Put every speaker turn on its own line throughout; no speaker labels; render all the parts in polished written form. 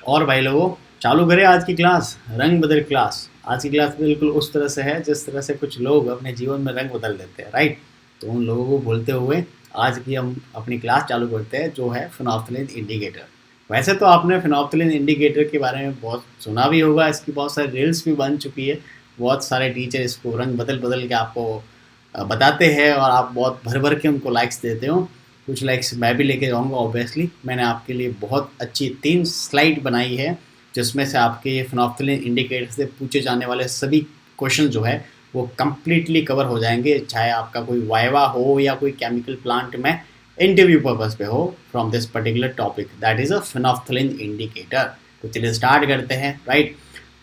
और भाई लोगों, चालू करें आज की क्लास, रंग बदल क्लास। आज की क्लास बिल्कुल उस तरह से है जिस तरह से कुछ लोग अपने जीवन में रंग बदल देते हैं, राइट। तो उन लोगों को बोलते हुए आज की हम अपनी क्लास चालू करते हैं, जो है फिनोल्फ्थेलिन इंडिकेटर। वैसे तो आपने फिनोल्फ्थेलिन इंडिकेटर के बारे में बहुत सुना भी होगा, इसकी बहुत सारी रील्स भी बन चुकी है। बहुत सारे टीचर इसको रंग बदल बदल के आपको बताते हैं और आप बहुत भर भर के उनको लाइक्स देते हो। कुछ लाइक्स मैं भी लेके जाऊँगा ऑब्वियसली। मैंने आपके लिए बहुत अच्छी 3 स्लाइड बनाई है, जिसमें से आपके ये फिनोल्फ्थेलिन इंडिकेटर से पूछे जाने वाले सभी क्वेश्चन जो है वो कम्प्लीटली कवर हो जाएंगे, चाहे आपका कोई वाइवा हो या कोई केमिकल प्लांट में इंटरव्यू पर्पज़ पे हो, from this particular topic that is a phenolphthalein indicator. तो चलिए स्टार्ट करते हैं, राइट।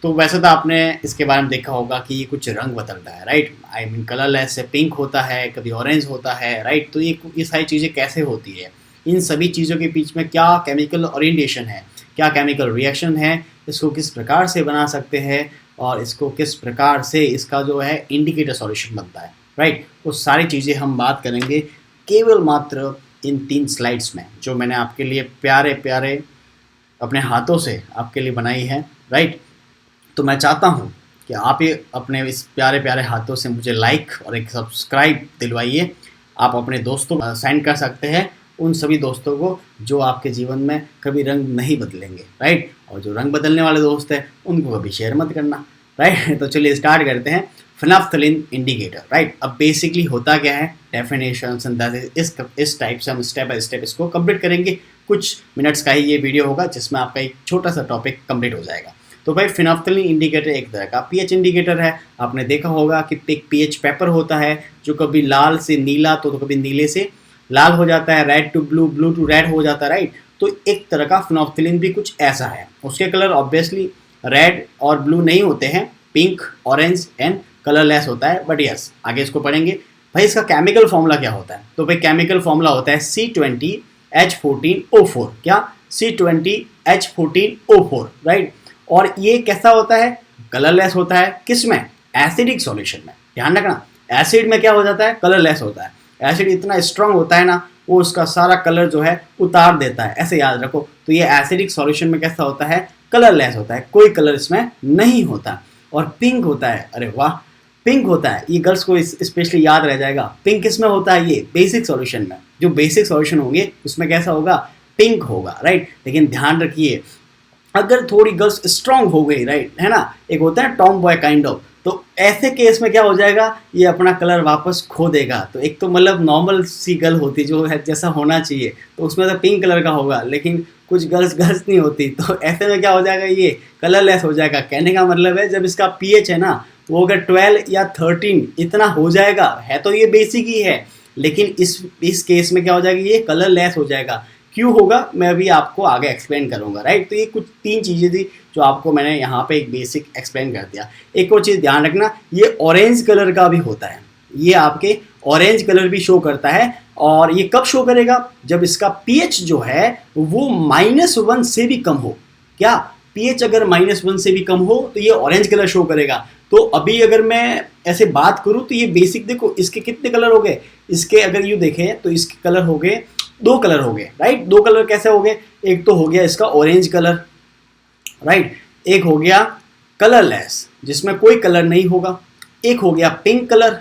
तो वैसे तो आपने इसके बारे में देखा होगा कि ये कुछ रंग बदलता है, राइट। आई मीन कलरलेस से पिंक होता है, कभी ऑरेंज होता है, राइट। तो ये सारी चीज़ें कैसे होती है, इन सभी चीज़ों के बीच में क्या केमिकल ओरिएंटेशन है, क्या केमिकल रिएक्शन है, इसको किस प्रकार से बना सकते हैं और इसको किस प्रकार से इसका जो है इंडिकेटर सॉल्यूशन बनता है, राइट। वो सारी चीज़ें हम बात करेंगे केवल मात्र इन 3 स्लाइड्स में, जो मैंने आपके लिए प्यारे प्यारे अपने हाथों से आपके लिए बनाई है, राइट। तो मैं चाहता हूँ कि आप ये अपने इस प्यारे प्यारे हाथों से मुझे लाइक और एक सब्सक्राइब दिलवाइए। आप अपने दोस्तों को सेंड कर सकते हैं, उन सभी दोस्तों को जो आपके जीवन में कभी रंग नहीं बदलेंगे, राइट। और जो रंग बदलने वाले दोस्त हैं उनको कभी शेयर मत करना, राइट। तो चलिए स्टार्ट करते हैं फिनोल्फ्थेलिन इंडिकेटर, राइट। अब बेसिकली होता क्या है, डेफिनेशन सिंथेसिस, इस टाइप से हम स्टेप बाय स्टेप इसको कंप्लीट करेंगे। कुछ मिनट्स का ही ये वीडियो होगा जिसमें आपका एक छोटा सा टॉपिक कंप्लीट हो जाएगा। तो भाई फिनोल्फ्थेलिन इंडिकेटर एक तरह का पीएच इंडिकेटर है। आपने देखा होगा कि एक पीएच पेपर होता है जो कभी लाल से नीला तो कभी नीले से लाल हो जाता है, red to blue, blue to red हो जाता है, राइट। तो एक तरह का फिनोल्फ्थेलिन भी कुछ ऐसा है। उसके कलर ऑब्वियसली रेड और ब्लू नहीं होते हैं, पिंक, ऑरेंज एंड कलरलेस होता है। बट यस, आगे इसको पढ़ेंगे। भाई इसका केमिकल फॉर्मूला क्या होता है, तो भाई केमिकल फॉर्मूला होता है C20H14O4। क्या? C20H14O4, right. और ये कैसा होता है, कलरलेस होता है। किस में? एसिडिक सॉल्यूशन में। ध्यान रखना, एसिड में क्या हो जाता है, कलरलेस होता है। एसिड इतना स्ट्रांग होता है ना, वो उसका सारा कलर जो है उतार देता है, ऐसे याद रखो। तो ये एसिडिक सॉल्यूशन में कैसा होता है, कलरलेस होता है, कोई कलर इसमें नहीं होता। और पिंक होता है, अरे वाह, पिंक होता है। ये गर्ल्स को स्पेशली याद रह जाएगा। पिंक किस में होता है, ये बेसिक सॉल्यूशन में। जो बेसिक सॉल्यूशन होंगे उसमें कैसा होगा, पिंक होगा, राइट। लेकिन ध्यान रखिए, अगर थोड़ी गर्ल्स स्ट्रांग हो गई, राइट, है ना, एक होता है टॉम बॉय काइंड ऑफ, तो ऐसे केस में क्या हो जाएगा, ये अपना कलर वापस खो देगा। तो एक तो मतलब नॉर्मल सी गर्ल होती जो है जैसा होना चाहिए, तो उसमें तो पिंक कलर का होगा, लेकिन कुछ गर्ल्स गर्ल्स नहीं होती, तो ऐसे में क्या हो जाएगा, ये कलरलेस हो जाएगा। कहने का मतलब है जब इसका पीएच है ना, वो अगर 12 या 13 इतना हो जाएगा, है तो ये बेसिक ही है, लेकिन इस केस में क्या हो जाएगा, ये कलरलेस हो जाएगा। क्यों होगा, मैं अभी आपको आगे एक्सप्लेन करूंगा, राइट। तो ये कुछ 3 चीज़ें थी जो आपको मैंने यहाँ पे एक बेसिक एक्सप्लेन कर दिया। एक और चीज़ ध्यान रखना, ये ऑरेंज कलर का भी होता है, ये आपके ऑरेंज कलर भी शो करता है। और ये कब शो करेगा, जब इसका पीएच जो है वो -1 से भी कम हो। क्या? पीएच अगर -1 से भी कम हो तो ये ऑरेंज कलर शो करेगा। तो अभी अगर मैं ऐसे बात करूँ तो ये बेसिक देखो, इसके कितने कलर हो गए, इसके अगर यूँ देखें तो इसके कलर हो गए 2 कलर हो गए, राइट। 2 कलर कैसे हो गए, एक तो हो गया इसका ऑरेंज कलर, राइट, एक हो गया कलरलेस जिसमें कोई कलर नहीं होगा, एक हो गया पिंक कलर,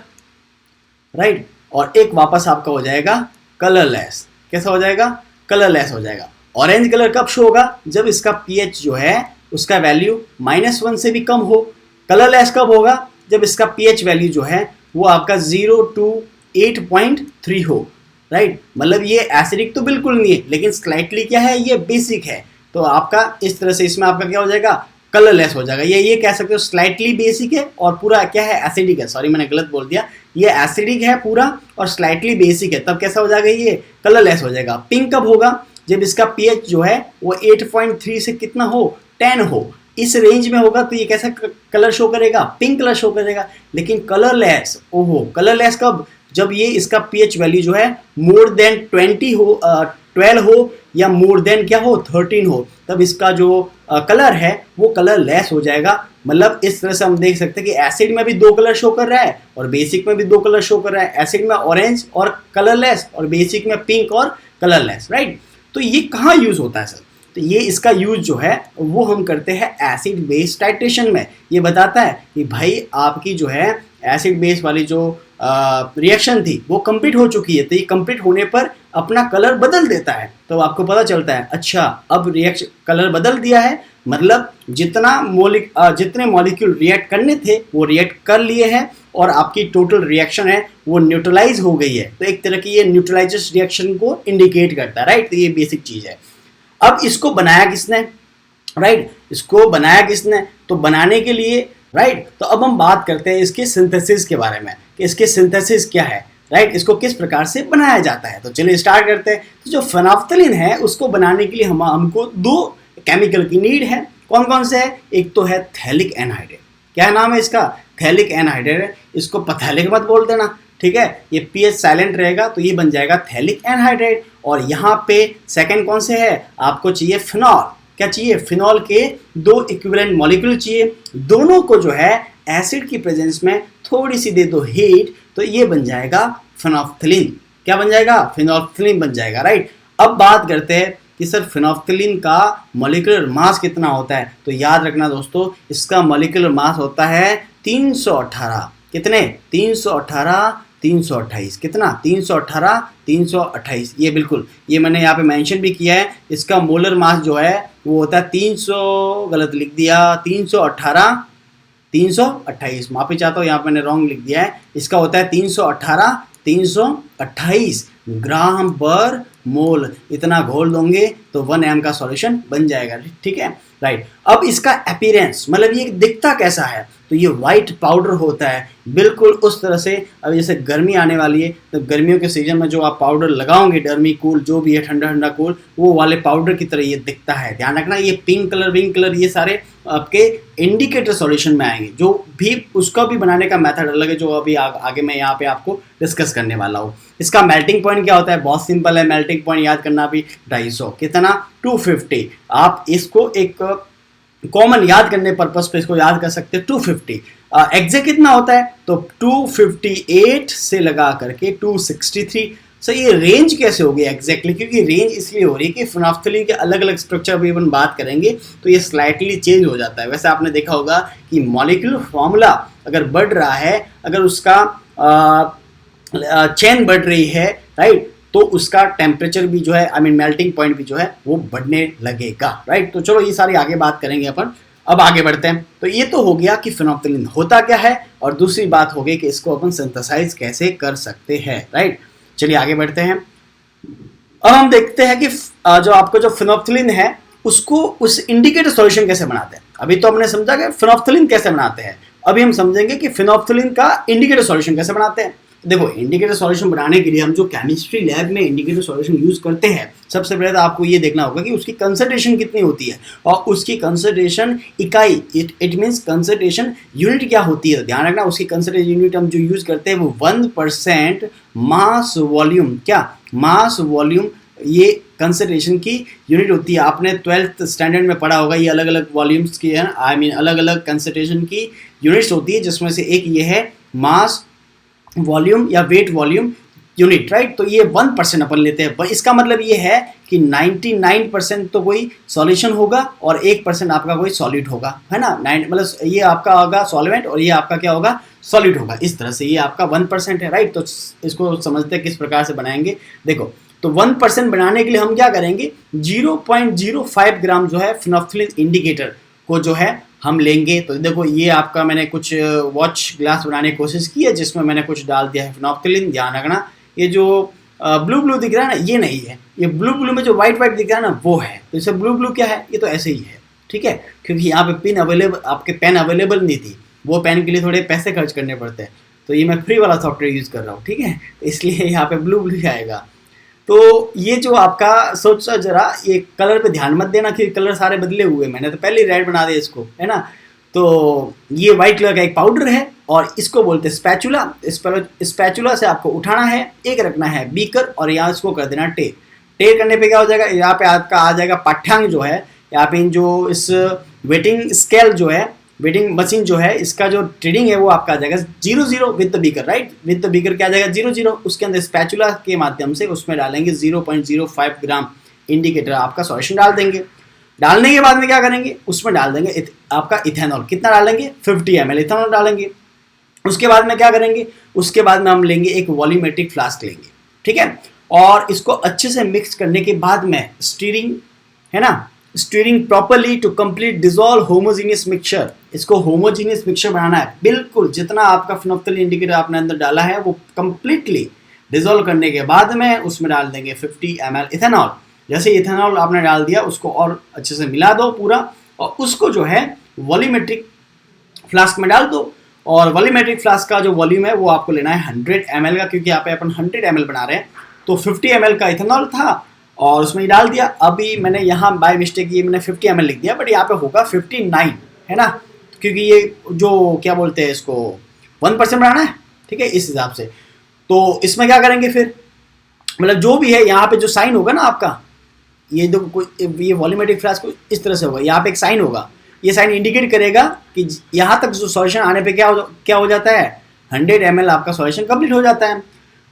राइट, और एक वापस आपका हो जाएगा कलरलेस। कैसा हो जाएगा, कलरलेस हो जाएगा। ऑरेंज कलर कब शो होगा, जब इसका पीएच जो है उसका वैल्यू -1 से भी कम हो। कलरलेस कब होगा, जब इसका पीएच वैल्यू जो है वो आपका 0 to 8.3 हो, राइट। मतलब ये एसिडिक तो बिल्कुल नहीं है, लेकिन स्लाइटली क्या है, ये बेसिक है। तो आपका इस तरह से इसमें आपका क्या हो जाएगा, कलरलेस हो जाएगा। ये कह सकते हो स्लाइटली बेसिक है और पूरा क्या है, एसिडिक है। सॉरी मैंने गलत बोल दिया, ये एसिडिक है पूरा और स्लाइटली बेसिक है, तब कैसा हो जाएगा, ये कलरलेस हो जाएगा। पिंक कब होगा, जब इसका पीएच जो है वो 8.3 से कितना हो, 10 हो, इस रेंज में होगा, तो ये कैसा कलर शो करेगा, पिंक कलर शो करेगा। लेकिन कलरलेस, ओहो, कलरलेस कब, जब ये इसका पीएच वैल्यू जो है मोर देन 20 हो, 12 हो, या मोर देन क्या हो, 13 हो, तब इसका जो कलर है वो कलरलेस हो जाएगा। मतलब इस तरह से हम देख सकते हैं कि एसिड में भी 2 कलर शो कर रहा है और बेसिक में भी 2 कलर शो कर रहा है। एसिड में ऑरेंज और कलरलेस और बेसिक में पिंक और कलरलेस, राइट। तो ये कहाँ यूज होता है सर, तो ये इसका यूज जो है वो हम करते हैं एसिड बेस टाइट्रेशन में। ये बताता है कि भाई आपकी जो है एसिड बेस वाली जो रिएक्शन थी वो कंप्लीट हो चुकी है, तो ये कंप्लीट होने पर अपना कलर बदल देता है। तो आपको पता चलता है अच्छा अब रिएक्शन कलर बदल दिया है, मतलब जितने मॉलिक्यूल रिएक्ट करने थे वो रिएक्ट कर लिए हैं और आपकी टोटल रिएक्शन है वो न्यूट्रलाइज हो गई है। तो एक तरह की ये न्यूट्रलाइजेशन रिएक्शन को इंडिकेट करता है, राइट। तो ये बेसिक चीज़ है। अब इसको बनाया किसने, राइट, इसको बनाया किसने, तो बनाने के लिए, राइट, तो अब हम बात करते हैं इसके सिंथेसिस के बारे में कि इसके सिंथेसिस क्या है, राइट, इसको किस प्रकार से बनाया जाता है। तो चलिए स्टार्ट करते हैं। तो जो फेनोल्फ्थालीन है उसको बनाने के लिए हमको दो केमिकल की नीड है। कौन कौन से है, एक तो है थैलिक एनहाइड्रेट। क्या नाम है इसका, थैलिक एनहाइड्रेट। इसको पथैलिक मत बोल देना, ठीक है, ये पीएच साइलेंट रहेगा तो ये बन जाएगा थैलिक एनहाइड्रेट। और यहाँ पे सेकंड कौन से है, आपको चाहिए फिनॉल। क्या चाहिए, फिनॉल के दो इक्विवेलेंट मॉलिक्यूल चाहिए, दोनों को जो है एसिड की प्रेजेंस में थोड़ी सी दे दो हीट, तो ये बन जाएगा फेनोल्फ्थालीन। क्या बन जाएगा, फेनोल्फ्थालीन बन जाएगा, राइट। अब बात करते हैं कि सर फेनोल्फ्थालीन का मॉलिक्यूलर मास कितना होता है। तो याद रखना दोस्तों, इसका मॉलिक्यूलर मास होता है 318। कितने, 318, 328, कितना, 318, 328। ये बिल्कुल, ये मैंने यहाँ पे मेंशन भी किया है। इसका मोलर मास जो है वो होता है 300, गलत लिख दिया, 318, 328, माफी चाहता हूँ, यहाँ पे मैंने रॉन्ग लिख दिया है। इसका होता है 318, 328 ग्राम पर मोल। इतना घोल दोगे तो 1 ml का सॉल्यूशन बन जाएगा, ठीक है, राइट। अब इसका अपीयरेंस, मतलब ये दिखता कैसा है, तो ये वाइट पाउडर होता है, बिल्कुल उस तरह से। अब जैसे गर्मी आने वाली है तो गर्मियों के सीजन में जो आप पाउडर लगाओगे, डर्मी कूल जो भी है, ठंडा ठंडा कूल, वो वाले पाउडर की तरह ये दिखता है। ध्यान रखना, ये पिंक कलर, विंक कलर, ये सारे आपके इंडिकेटर सॉल्यूशन में आएंगे। जो भी उसका भी बनाने का मेथड अलग है, जो अभी आगे मैं यहाँ पे आपको डिस्कस करने वाला हूँ। इसका मेल्टिंग पॉइंट क्या होता है, बहुत सिंपल है, मेल्टिंग पॉइंट याद करना भी 250, कितना, 250। आप इसको एक कॉमन याद करने पर्पस पे इसको याद कर सकते हैं 250। एग्जैक्ट कितना होता है, तो 258 से लगा करके 263। सो ये रेंज कैसे हो गई एग्जैक्टली, क्योंकि रेंज इसलिए हो रही है कि फेनोल्फ्थालीन के अलग अलग स्ट्रक्चर भी अपन बात करेंगे तो ये स्लाइटली चेंज हो जाता है। वैसे आपने देखा होगा कि मॉलिक्यूलर फॉर्मूला अगर बढ़ रहा है, अगर उसका चेन बढ़ रही है, राइट, तो उसका टेम्परेचर भी जो है, आई मीन मेल्टिंग पॉइंट भी जो है वो बढ़ने लगेगा, राइट। तो चलो ये सारी आगे बात करेंगे अपन। अब आगे बढ़ते हैं। तो ये तो हो गया कि फेनोल्फ्थालीन होता क्या है, और दूसरी बात हो गई कि इसको अपन सिंथेसाइज कैसे कर सकते हैं, राइट। चलिए आगे बढ़ते हैं। अब हम देखते हैं कि जो आपको जो फेनोल्फ्थालीन है उसको उस इंडिकेटर सॉल्यूशन कैसे बनाते हैं। अभी तो हमने समझा कि फेनोल्फ्थालीन कैसे बनाते हैं, अभी हम समझेंगे कि फेनोल्फ्थालीन का इंडिकेटर सॉल्यूशन कैसे बनाते हैं। देखो, इंडिकेटर सॉल्यूशन बनाने के लिए हम जो केमिस्ट्री लैब में इंडिकेटर सॉल्यूशन यूज करते हैं, सबसे पहले तो आपको ये देखना होगा कि उसकी कंसंट्रेशन कितनी होती है, और उसकी कंसंट्रेशन इकाई, इट मीन्स कंसंट्रेशन यूनिट क्या होती है। ध्यान रखना, उसकी कंसंट्रेशन यूनिट हम जो यूज करते हैं वो 1% मास वॉल्यूम, क्या, मास वॉल्यूम, ये कंसंट्रेशन की यूनिट होती है। आपने 12th स्टैंडर्ड में पढ़ा होगा, ये अलग अलग वॉल्यूम्स की है, आई मीन अलग अलग कंसंट्रेशन की यूनिट्स होती है, जिसमें से एक ये है मास वॉल्यूम या वेट वॉल्यूम यूनिट, राइट। तो ये 1% अपन लेते हैं। इसका मतलब ये है कि 99% तो कोई सॉल्यूशन होगा और 1% आपका कोई सॉलिड होगा, है ना। मतलब ये आपका होगा सॉल्वेंट और ये आपका क्या होगा, सॉलिड होगा। इस तरह से ये आपका 1% है, राइट। तो इसको समझते हैं किस प्रकार से बनाएंगे। देखो, तो 1% बनाने के लिए हम क्या करेंगे, 0.05 ग्राम जो है फेनोल्फ्थालीन इंडिकेटर को जो है हम लेंगे। तो देखो, ये आपका मैंने कुछ वॉच ग्लास बनाने की कोशिश की है, जिसमें मैंने कुछ डाल दिया है फेनोल्फ्थालीन। ध्यान रखना, ये जो ब्लू ब्लू दिख रहा है ना, ये नहीं है, ये ब्लू ब्लू में जो व्हाइट व्हाइट दिख रहा है ना, वो है। तो इसे ब्लू ब्लू क्या है, ये तो ऐसे ही है, ठीक है, क्योंकि यहाँ पे पेन अवेलेबल, आपके पेन अवेलेबल नहीं थी, वो पेन के लिए थोड़े पैसे खर्च करने पड़ते हैं, तो ये मैं फ्री वाला सॉफ्टवेयर यूज़ कर रहा हूँ, ठीक है, इसलिए यहाँ पे ब्लू ब्लू आएगा। तो ये जो आपका सोचो जरा, ये कलर पे ध्यान मत देना कि कलर सारे बदले हुए, मैंने तो पहले ही रेड बना दिया इसको, है ना। तो ये वाइट कलर का एक पाउडर है और इसको बोलते हैं स्पैचुला। स्पैचुला से आपको उठाना है, एक रखना है बीकर और यहाँ इसको कर देना टेर। टेर करने पे क्या हो जाएगा, यहाँ पे आपका आ जाएगा पाठ्यांक जो है, यहाँ पे जो इस वेटिंग स्केल जो है, वेटिंग मशीन जो है, इसका जो ट्रेडिंग है वो आपका आ जाएगा 0 with the beaker, right. With the beaker क्या आ जाएगा 0, उसके अंदर स्पैचुला के माध्यम से उसमें डालेंगे 0.05 ग्राम इंडिकेटर, आपका सॉल्यूशन डाल देंगे। डालने के बाद में क्या करेंगे, उसमें डाल देंगे आपका इथेनॉल। कितना डालेंगे, 50 ml इथेनॉल डालेंगे। उसके बाद में क्या करेंगे, उसके बाद में हम लेंगे एक वॉल्यूमेट्रिक फ्लास्क लेंगे, ठीक है, और इसको अच्छे से मिक्स करने के बाद में स्टीरिंग, है ना, stirring properly to complete dissolve homogeneous mixture. इसको होमोजीनियस मिक्सचर बनाना है, बिल्कुल जितना आपका फिनोल्फ्थालीन इंडिकेटर आपने अंदर डाला है वो कंप्लीटली डिसॉल्व करने के बाद में उसमें डाल देंगे 50 ml इथेनॉल। जैसे इथेनॉल आपने डाल दिया उसको और अच्छे से मिला दो पूरा, और उसको जो है वॉल्यूमेट्रिक फ्लास्क में डाल दो। और वॉल्यूमेट्रिक फ्लास्क का जो वॉल्यूम है वो आपको लेना है 100 ml का, क्योंकि यहाँ पे अपन 100 ml बना रहे हैं। तो 50 ml का इथेनॉल था और उसमें डाल दिया। अभी मैंने यहाँ बाय मिस्टेक ये मैंने 50 ml लिख दिया, बट यहाँ पे होगा 59, है ना, क्योंकि ये जो क्या बोलते हैं इसको 1% बनाना है, ठीक है, इस हिसाब से। तो इसमें क्या करेंगे फिर, मतलब जो भी है यहाँ पे जो साइन होगा ना आपका, ये वॉल्यूमेट्रिक फ्लास्क इस तरह से होगा, यहाँ पे एक साइन होगा, ये साइन इंडिकेट करेगा कि यहाँ तक जो सॉल्यूशन आने पे क्या हो जाता है, 100 ml आपका सॉल्यूशन कंप्लीट हो जाता है।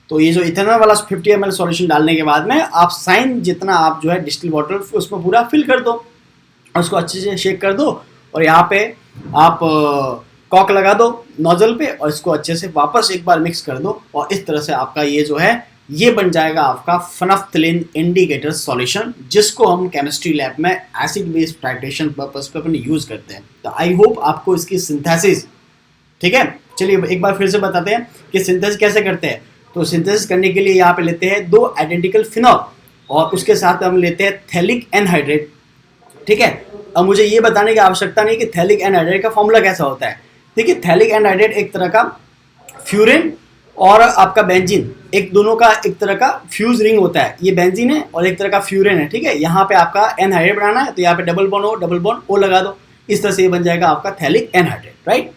तो ये जो इथेनॉल वाला 50 ml सॉल्यूशन डालने के बाद में आप साइन जितना आप जो है डिस्टिल वाटर उसमें पूरा फिल कर दो और उसको अच्छे से शेक कर दो, और यहाँ पे आप कॉक लगा दो नोजल पे और इसको अच्छे से वापस एक बार मिक्स कर दो, और इस तरह से आपका ये जो है ये बन जाएगा आपका फिनोल्फ्थालीन इंडिकेटर सॉल्यूशन, जिसको हम केमिस्ट्री लैब में एसिड बेस टाइट्रेशन पर्पस पे अपन यूज करते हैं। तो आई होप आपको इसकी सिंथेसिस, ठीक है, चलिए एक बार फिर से बताते हैं कि सिंथेसिस कैसे करते हैं। तो सिंथेसिस करने के लिए यहाँ पे लेते हैं 2 आइडेंटिकल फिनॉल और उसके साथ हम लेते हैं थैलिक एनहाइड्रेट, ठीक है। अब मुझे ये बताने की आवश्यकता नहीं कि थैलिक एनहाइड्रेट का फॉर्मूला कैसा होता है। देखिए थैलिक एनहाइड्रेट एक तरह का फ्यूरिन और आपका बेंजीन, एक दोनों का एक तरह का फ्यूज रिंग होता है, ये बेंजीन है और एक तरह का फ्यूरिन है, ठीक है। यहाँ पे आपका एनहाइड्रेट बनाना है तो यहाँ पे डबल बॉन्ड ओ लगा दो, इस तरह से ये बन जाएगा आपका थैलिक एनहाइड्रेट, राइट।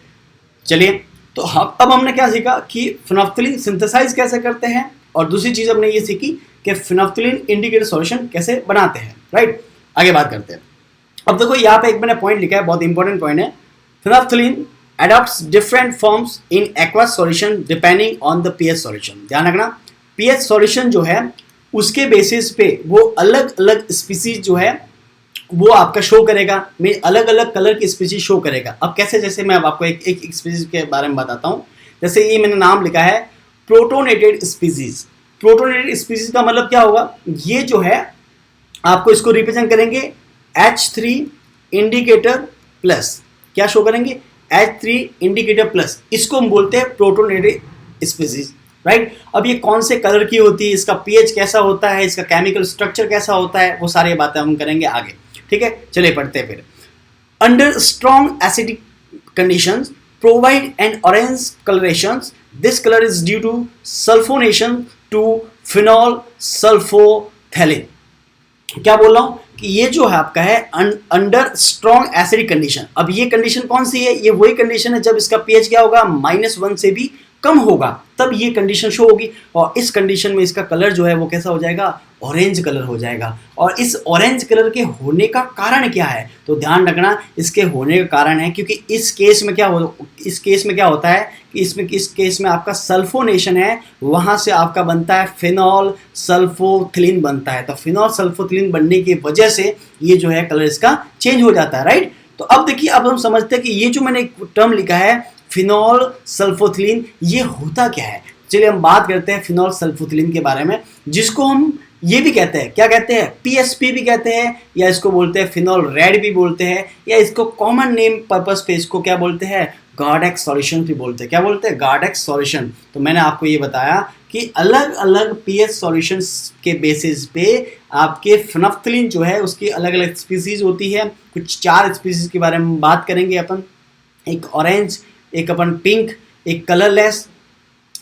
चलिए तो अब हमने क्या सीखा कि फिनोल्फ्थालीन सिंथेसाइज कैसे करते हैं, और दूसरी चीज हमने ये सीखी कि फिनोल्फ्थालीन इंडिकेटर सॉल्यूशन कैसे बनाते हैं, राइट। आगे बात करते हैं। अब देखो यहाँ पे एक मैंने पॉइंट लिखा है, बहुत इंपॉर्टेंट पॉइंट है। फिनोल्फ्थालीन adopts different forms in aqueous solution depending on the pH solution। ध्यान रखना pH solution जो है उसके बेसिस पे वो अलग अलग स्पीसीज जो है वो आपका शो करेगा, मैं अलग अलग कलर की स्पीसीज शो करेगा। अब कैसे, जैसे मैं अब आपको एक स्पीसीज के बारे में बताता हूँ। जैसे ये मैंने नाम लिखा है प्रोटोनेटेड स्पीसीज। प्रोटोनेटेड स्पीसीज का मतलब क्या होगा, ये जो है आपको इसको रिप्रेजेंट करेंगे H3 इंडिकेटर प्लस, क्या शो करेंगे, H3 इंडिकेटर प्लस, इसको हम बोलते हैं प्रोटोनेटेड स्पीसीज, राइट। अब ये कौन से कलर की होती है, इसका पीएच कैसा होता है, इसका केमिकल स्ट्रक्चर कैसा होता है, वो सारी बातें हम करेंगे आगे, ठीक है। चलिए पढ़ते हैं फिर। Under strong acidic conditions provide an orange colourations, this colour is due to sulfonation to phenol sulfothalein. क्या बोल रहा हूं कि ये जो है आपका है अंडर स्ट्रॉन्ग एसिडिक कंडीशन। अब ये कंडीशन कौन सी है, ये वही कंडीशन है जब इसका पीएच क्या होगा, -1 से भी कम होगा, तब ये कंडीशन शो होगी। और इस कंडीशन में इसका कलर जो है वो कैसा हो जाएगा, ऑरेंज कलर हो जाएगा। और इस ऑरेंज कलर के होने का कारण क्या है, तो ध्यान रखना इसके होने का कारण है क्योंकि इस केस में क्या होता है कि इस केस में आपका सल्फोनेशन है, वहां से आपका बनता है फिनॉल सल्फोथिलीन बनता है। तो फिनॉल सल्फोथिलीन बनने की वजह से ये जो है कलर इसका चेंज हो जाता है, राइट। तो अब देखिए, अब हम समझते हैं कि ये जो मैंने एक टर्म लिखा है फिनॉल सल्फोथिलीन, ये होता क्या है। चलिए हम बात करते हैं फिनॉल सल्फोथिलीन के बारे में, जिसको हम ये भी कहते हैं, क्या कहते हैं, पीएसपी भी कहते हैं, या इसको बोलते हैं फिनॉल रेड भी बोलते हैं, या इसको कॉमन नेम पर्पस पे इसको क्या बोलते हैं, गार्डेक्स सॉल्यूशन भी बोलते हैं। क्या बोलते हैं, गार्डेक्स सॉल्यूशन। तो मैंने आपको ये बताया कि अलग अलग पीएच सॉल्यूशंस के बेसिस पे आपके फिनोल्फ्थालीन जो है उसकी अलग अलग स्पीसीज होती है। कुछ 4 स्पीसीज के बारे में बात करेंगे अपन, एक ऑरेंज, एक अपन पिंक, एक कलरलेस,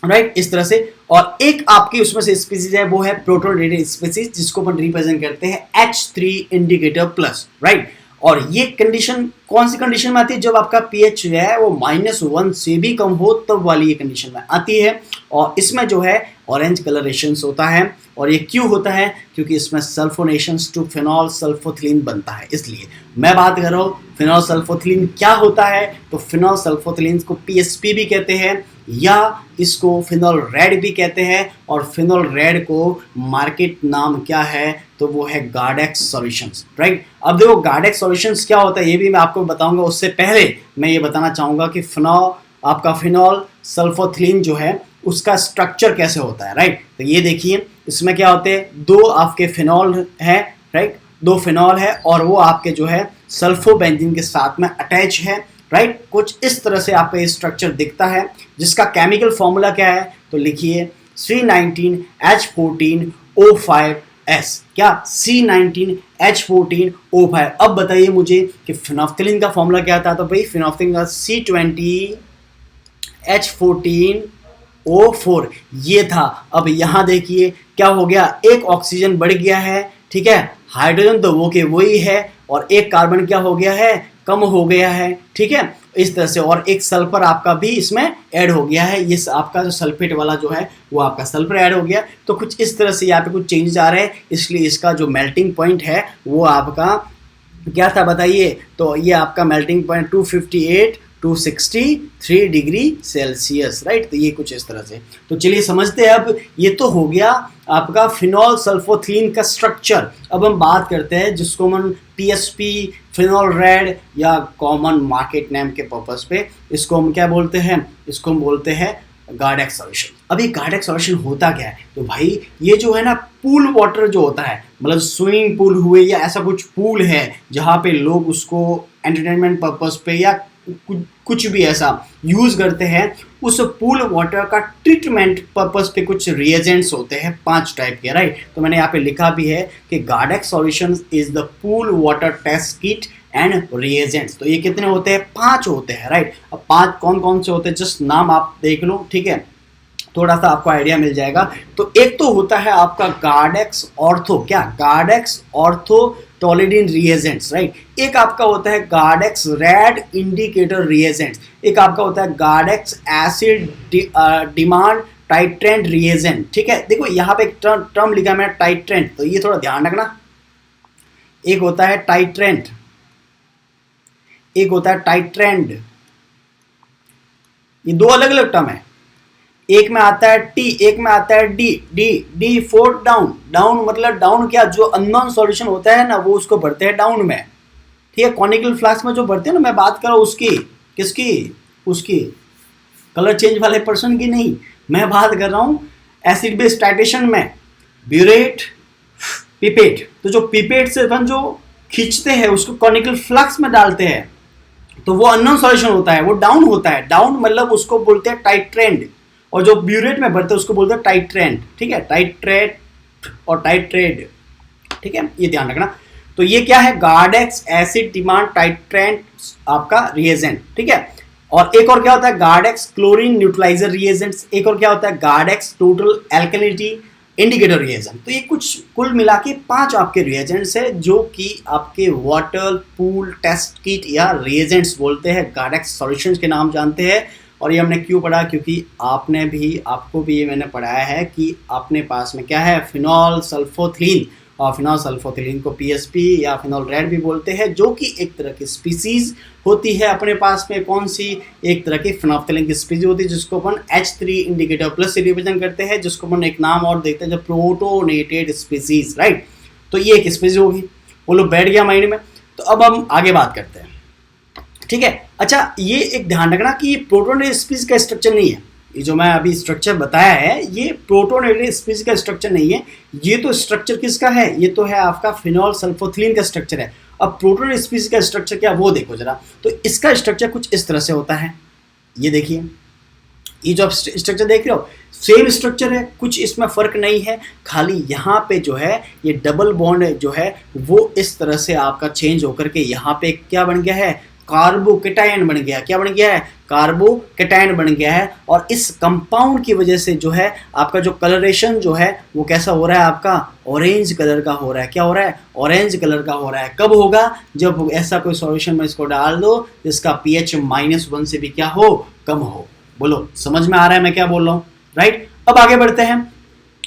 राइट, इस तरह से। और एक आपकी उसमें से स्पीसीज है वो है प्रोटोनेटेड स्पीसीज, जिसको अपन रिप्रेजेंट करते हैं H3 इंडिकेटर प्लस, राइट। और ये कंडीशन कौन सी कंडीशन में आती है, जब आपका पीएच जो है वो -1 से भी कम हो तब वाली ये कंडीशन में आती है। और इसमें जो है ऑरेंज कलरेशंस होता है, और ये क्यों होता है, क्योंकि इसमें सल्फोनेशंस टू फिनॉल सल्फोथिलीन बनता है। इसलिए मैं बात कर रहा हूँ फिनॉल सल्फोथिलीन क्या होता है, तो फिनॉल सल्फोथिलीन को पीएसपी भी कहते हैं, या इसको फिनोल रेड भी कहते हैं, और फिनोल रेड को मार्केट नाम क्या है, तो वो है गार्डेक्स सॉल्यूशंस, राइट। अब देखो गार्डेक्स सॉल्यूशंस क्या होता है ये भी मैं आपको बताऊंगा, उससे पहले मैं ये बताना चाहूँगा कि फिनोल सल्फोथिलीन जो है उसका स्ट्रक्चर कैसे होता है, राइट। तो ये देखिए इसमें क्या होते हैं, दो आपके फिनोल है, राइट, दो फिनोल है और वो आपके जो है सल्फोबेंजीन के साथ में अटैच है, राइट। कुछ इस तरह से आपका ये स्ट्रक्चर दिखता है, जिसका केमिकल फॉर्मूला क्या है, तो लिखिए C19H14O5S, क्या C19H14O5। अब बताइए मुझे कि फिनोफ्थलीन का फॉर्मूला क्या था, तो भाई फिनोफ्थलीन का C20H14O4 ये था। अब यहाँ देखिए क्या हो गया, एक ऑक्सीजन बढ़ गया है, ठीक है, हाइड्रोजन तो वो के वही है, और एक कार्बन क्या हो गया है, कम हो गया है, ठीक है, इस तरह से, और एक सल्फर आपका भी इसमें ऐड हो गया है, ये आपका जो सल्फेट वाला जो है वो आपका सल्फर ऐड हो गया। तो कुछ इस तरह से यहाँ पे कुछ चेंजेस आ रहे हैं, इसलिए इसका जो मेल्टिंग पॉइंट है वो आपका क्या था बताइए, तो ये आपका melting point 263 degree Celsius, right. तो ये कुछ इस तरह से, तो चलिए समझते हैं। अब ये तो हो गया आपका फिनोल सल्फोथिलीन का स्ट्रक्चर। अब हम बात करते हैं जिसको हम पीएसपी, फिनोल रेड या कॉमन मार्केट नेम के पर्पस पे इसको हम क्या बोलते हैं, इसको हम बोलते हैं गार्डेक्स सॉल्यूशन। अब ये गार्डेक्स सॉल्यूशन होता क्या है, तो भाई ये जो है ना पूल वाटर जो होता है, मतलब स्विमिंग पूल हुए या ऐसा कुछ पूल है जहाँ पे लोग उसको एंटरटेनमेंट पर्पस पे या कुछ भी ऐसा यूज करते हैं, उस पूल वाटर का ट्रीटमेंट पर्पस पे कुछ रिएजेंट्स होते हैं 5 टाइप के, राइट। तो मैंने यहाँ पे लिखा भी है कि Gardex solution is the pool water test kit and reagents. तो ये कितने होते हैं, 5 होते हैं, राइट। अब 5 कौन कौन से होते हैं, जस्ट नाम आप देख लो, ठीक है, थोड़ा सा आपको आइडिया मिल जाएगा। तो एक तो होता है आपका गार्डेक्स ऑर्थो, क्या गार्डेक्स ऑर्थो टोलिडीन रिएजेंट्स, राइट। एक आपका होता है गार्डेक्स रेड इंडिकेटर रिएजेंट्स, एक आपका होता है गार्डेक्स एसिड डिमांड टाइट्रेंट रिएजेंट, ठीक है। देखो यहाँ पे एक टर्म लिखा है मैंने टाइट्रेंट, तो ये थोड़ा ध्यान रखना। एक होता है टाइट्रेंट, एक होता है टाइट्रेंड, ये दो अलग अलग टर्म है। एक में आता है टी, एक में आता है D. D for down, down मतलब डाउन क्या, जो अननोन सॉल्यूशन होता है ना वो उसको भरते हैं डाउन में, ठीक है। कॉनिकल फ्लास्क में जो भरते हैं ना, मैं बात कर रहा हूँ उसकी, किसकी, उसकी कलर चेंज वाले पर्सन की नहीं, मैं बात कर रहा हूँ एसिड बेस टाइट्रेशन में, ब्यूरेट, पिपेट। तो जो पिपेट से अपन जो खींचते हैं उसको कॉनिकल फ्लास्क में डालते हैं, तो वो अननोन सॉल्यूशन होता है, वो डाउन होता है। डाउन मतलब उसको बोलते हैं टाइट्रेंड, और जो ब्यूरेट में भरते हैं उसको बोलते हैं टाइट्रेंट, ठीक है, टाइट्रेट और टाइट्रेड, ठीक है, ये ध्यान रखना। तो ये क्या है, गार्डेक्स एसिड डिमांड टाइट्रेंट आपका रिएजेंट, ठीक है। और एक और क्या होता है गार्डेक्स क्लोरीन न्यूट्रलाइजर रिएजेंट्स, एक और क्या होता है गार्डेक्स टोटल एल्कलिनिटी इंडिकेटर रिएजेंट। तो ये कुछ कुल मिला के 5 आपके रिएजेंट्स है जो कि आपके वाटर पूल टेस्ट किट या रिएजेंट्स बोलते हैं, गार्डेक्स सॉल्यूशंस के नाम जानते हैं। और ये हमने क्यों पढ़ा, क्योंकि आपको भी ये मैंने पढ़ाया है कि अपने पास में क्या है, फिनोल सल्फोथिलीन, और फिनोल सल्फोथिलीन को पीएसपी या फिनोल रेड भी बोलते हैं, जो कि एक तरह की स्पीसीज होती है अपने पास में। कौन सी, एक तरह की फिनोफ्थलीन की स्पीसीज होती है जिसको अपन H3 इंडिकेटर प्लस से रिप्रेजेंट करते हैं, जिसको अपन एक नाम और देखते हैं जो प्रोटोनेटेड स्पीसीज, राइट। तो ये एक स्पीसीज होगी, बोलो बैठ गया माइंड में। तो अब हम आगे बात करते हैं, ठीक है। अच्छा ये एक ध्यान रखना कि ये प्रोटोनेटेड स्पीसीज का स्ट्रक्चर नहीं है, ये जो मैं अभी स्ट्रक्चर बताया है ये प्रोटोनेटेड स्पीसीज का स्ट्रक्चर नहीं है, ये तो स्ट्रक्चर किसका है, ये तो है आपका फिनोल सल्फोथिलीन का स्ट्रक्चर है। अब प्रोटोनेटेड स्पीसीज का स्ट्रक्चर क्या वो देखो जरा, तो इसका स्ट्रक्चर कुछ इस तरह से होता है, ये देखिए, ये जो आप स्ट्रक्चर देख रहे हो सेम स्ट्रक्चर है, कुछ इसमें फर्क नहीं है, खाली यहाँ पे जो है ये डबल बॉन्ड जो है वो इस तरह से आपका चेंज होकर के यहाँ पे क्या बन गया है, कार्बोकेटायन बन गया। क्या बन गया है, कार्बोकेटायन बन गया है। और इस कंपाउंड की वजह से जो है आपका जो कलरेशन जो है वो कैसा हो रहा है, आपका ऑरेंज कलर का हो रहा है। क्या हो रहा है, ऑरेंज कलर का हो रहा है। कब होगा, जब ऐसा कोई सॉल्यूशन में इसको डाल दो जिसका pH -1 से भी क्या हो, कम हो। बोलो समझ में आ रहा है मैं क्या बोल रहा हूँ, राइट। अब आगे बढ़ते हैं।